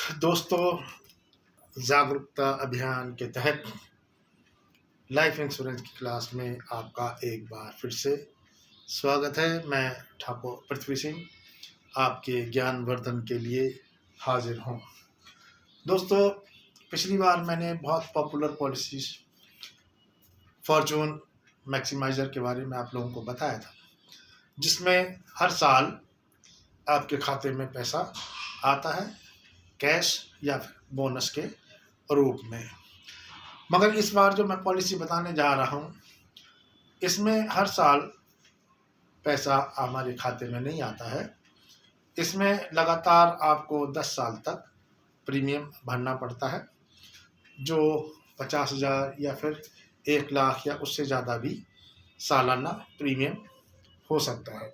दोस्तों, जागरूकता अभियान के तहत लाइफ इंश्योरेंस की क्लास में आपका एक बार फिर से स्वागत है। मैं ठाकुर पृथ्वी सिंह आपके ज्ञानवर्धन के लिए हाजिर हूँ। दोस्तों, पिछली बार मैंने बहुत पॉपुलर पॉलिसीज फॉर्चून मैक्सिमाइज़र के बारे में आप लोगों को बताया था, जिसमें हर साल आपके खाते में पैसा आता है, कैश या फिर बोनस के रूप में। मगर इस बार जो मैं पॉलिसी बताने जा रहा हूँ, इसमें हर साल पैसा हमारे खाते में नहीं आता है। इसमें लगातार आपको 10 साल तक प्रीमियम भरना पड़ता है, जो 50,000 या फिर 1 लाख या उससे ज़्यादा भी सालाना प्रीमियम हो सकता है।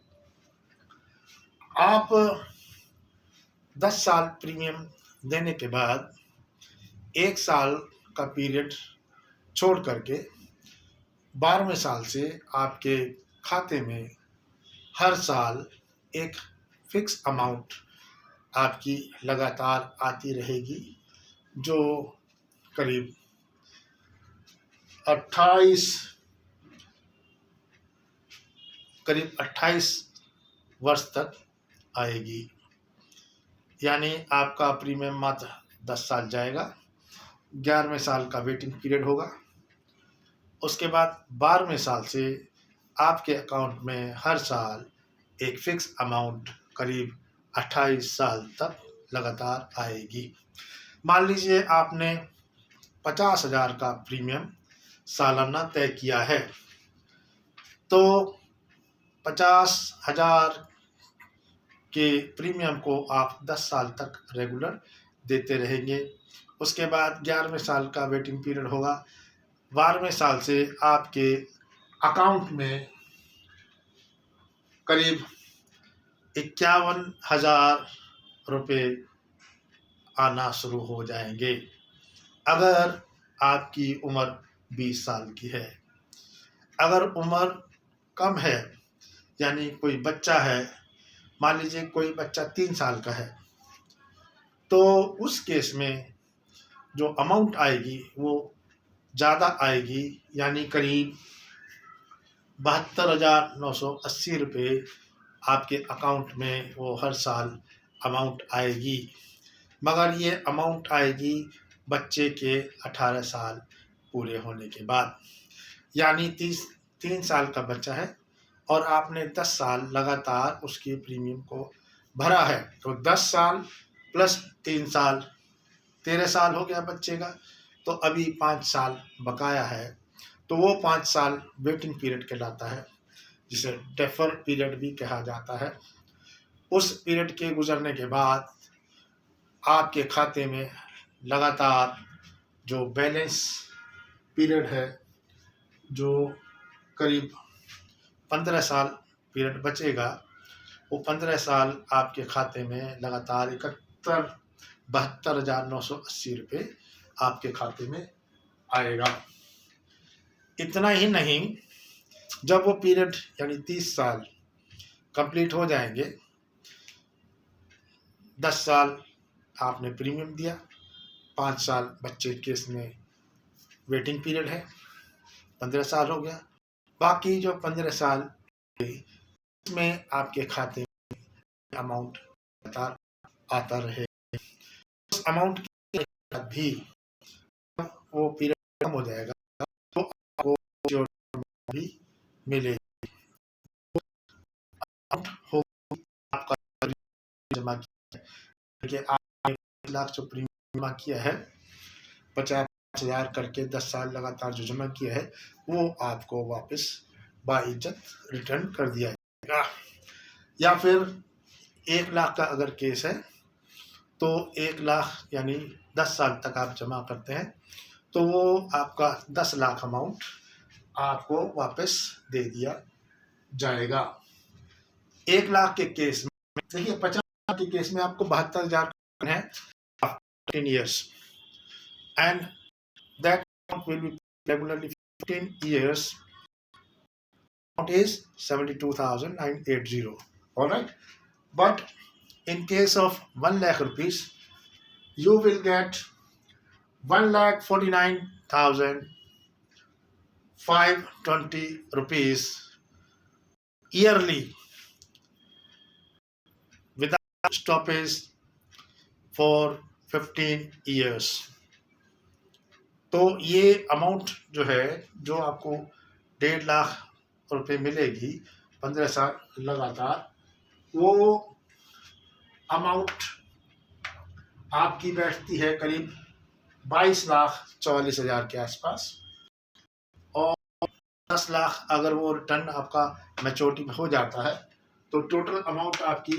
आप 10 साल प्रीमियम देने के बाद 1 साल का पीरियड छोड़ करके 12वें साल से आपके खाते में हर साल एक फिक्स अमाउंट आपकी लगातार आती रहेगी, जो करीब 28 वर्ष तक आएगी। यानी आपका प्रीमियम मात्र 10 साल जाएगा, 11वें साल का वेटिंग पीरियड होगा। उसके बाद 12वें साल से आपके अकाउंट में हर साल एक फिक्स अमाउंट करीब 28 साल तक लगातार आएगी। मान लीजिए आपने 50,000 का प्रीमियम सालाना तय किया है, तो 50,000 के प्रीमियम को आप 10 साल तक रेगुलर देते रहेंगे। उसके बाद 11वें साल का वेटिंग पीरियड होगा। 12वें साल से आपके अकाउंट में करीब 51,000 रुपये आना शुरू हो जाएंगे, अगर आपकी उम्र 20 साल की है। अगर उम्र कम है, यानी कोई बच्चा है, मान लीजिए कोई बच्चा 3 साल का है, तो उस केस में जो अमाउंट आएगी वो ज़्यादा आएगी, यानी करीब 72,980 रुपये आपके अकाउंट में वो हर साल अमाउंट आएगी। मगर ये अमाउंट आएगी बच्चे के 18 साल पूरे होने के बाद। यानी 3 साल का बच्चा है और आपने 10 साल लगातार उसके प्रीमियम को भरा है, तो 10 साल प्लस 3 साल 13 साल हो गया बच्चे का। तो अभी 5 साल बकाया है, तो वो 5 साल वेटिंग पीरियड कहलाता है, जिसे डेफर पीरियड भी कहा जाता है। उस पीरियड के गुजरने के बाद आपके खाते में लगातार जो बैलेंस पीरियड है, जो करीब 15 साल पीरियड बचेगा, वो 15 साल आपके खाते में लगातार 72,980 रुपये आपके खाते में आएगा। इतना ही नहीं, जब वो पीरियड यानी 30 साल कंप्लीट हो जाएंगे, 10 साल आपने प्रीमियम दिया, 5 साल बच्चे केस में वेटिंग पीरियड है, 15 साल हो गया। बाकी जो 15 साल में आपके खाते में अमाउंट आता रहे, उस अमाउंट के बाद भी वो पीरियड कम हो जाएगा, तो आपको जो भी मिलेगी हो आपका जमा किया है कि आपने 1 लाख जो प्रीमियम जमा किया है, 50,000 करके 10 साल लगातार जो जमा किया है, वो आपको वापस बाइज्जत रिटर्न कर दिया जाएगा। या फिर 1 लाख का अगर केस है, तो 1 लाख यानी 10 साल तक आप जमा करते हैं, तो वो आपका 10 लाख अमाउंट आपको वापस दे दिया जाएगा। 1 लाख के केस में देखिए, 50 लाख के केस में आपको 72,000 है 10 years, and that amount will be regularly 15 years. Amount is 72,980. All right, but in case of 1 lakh rupees, you will get 1,49,520 rupees yearly without stoppage for 15 years। तो ये अमाउंट जो है, जो आपको 1.5 लाख रुपए मिलेगी 15 साल लगातार, वो अमाउंट आपकी बैठती है करीब 22,44,000 के आसपास। और 10 लाख अगर वो रिटर्न आपका मैच्योरिटी में हो जाता है तो टोटल अमाउंट आपकी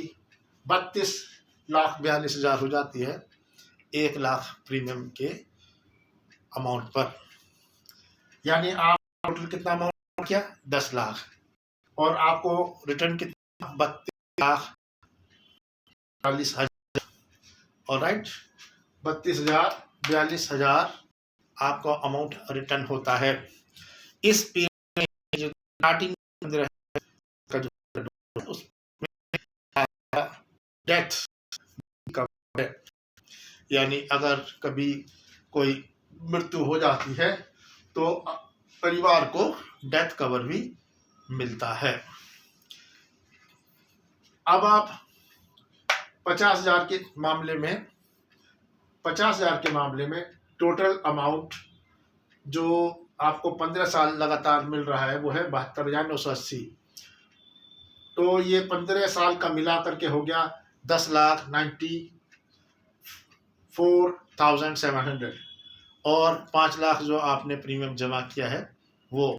32,42,000 हो जाती है 1 लाख प्रीमियम के अमाउंट पर। यानी आप टोटल कितना अमाउंट किया? 10 लाख, और आपको रिटर्न कितना? 32,42,000। और राइट, 32,42,000 आपका अमाउंट रिटर्न होता है। इस पीरियड में जो स्टार्टिंग का जो उसमें डेथ कवर है, यानी अगर कभी कोई मृत्यु हो जाती है तो परिवार को डेथ कवर भी मिलता है। अब आप 50,000 के मामले में टोटल अमाउंट जो आपको 15 साल लगातार मिल रहा है वो है 72,980। तो ये 15 साल का मिला करके हो गया 10,94,700। और 5 लाख जो आपने प्रीमियम जमा किया है वो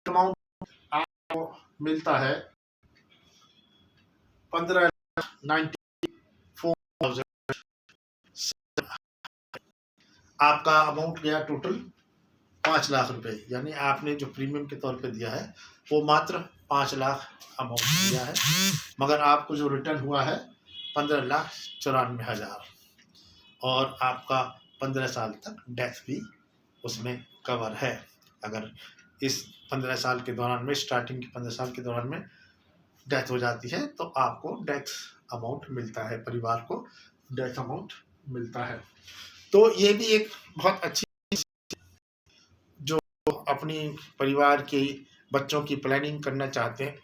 अमाउंट आपको मिलता है 15,94,000। आपका अमाउंट गया टोटल 5 लाख रुपए। यानी आपने जो प्रीमियम के तौर पे दिया है वो मात्र 5 लाख अमाउंट दिया है, मगर आपको जो रिटर्न हुआ है 15,94,000। और आपका 15 साल तक डेथ भी उसमें कवर है। अगर इस 15 साल के दौरान में, स्टार्टिंग के 15 साल के दौरान में डेथ हो जाती है तो आपको डेथ अमाउंट मिलता है, परिवार को डेथ अमाउंट मिलता है। तो ये भी एक बहुत अच्छी, जो अपनी परिवार के बच्चों की प्लानिंग करना चाहते हैं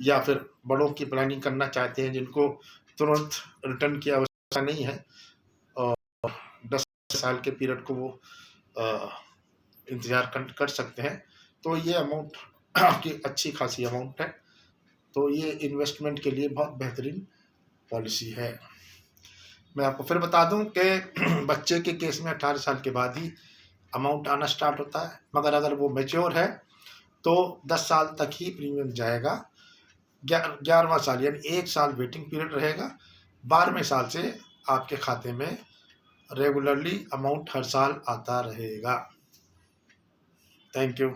या फिर बड़ों की प्लानिंग करना चाहते हैं, जिनको तुरंत रिटर्न की आवश्यकता नहीं है और 10 साल के पीरियड को वो इंतज़ार कर सकते हैं, तो ये अमाउंट आपकी अच्छी खासी अमाउंट है। तो ये इन्वेस्टमेंट के लिए बहुत बेहतरीन पॉलिसी है। मैं आपको फिर बता दूं कि बच्चे के केस में 18 साल के बाद ही अमाउंट आना स्टार्ट होता है, मगर अगर वो मैच्योर है तो 10 साल तक ही प्रीमियम जाएगा। 11वां साल यानी 1 साल वेटिंग पीरियड रहेगा। 12वें साल से आपके खाते में रेगुलरली अमाउंट हर साल आता रहेगा। Thank you.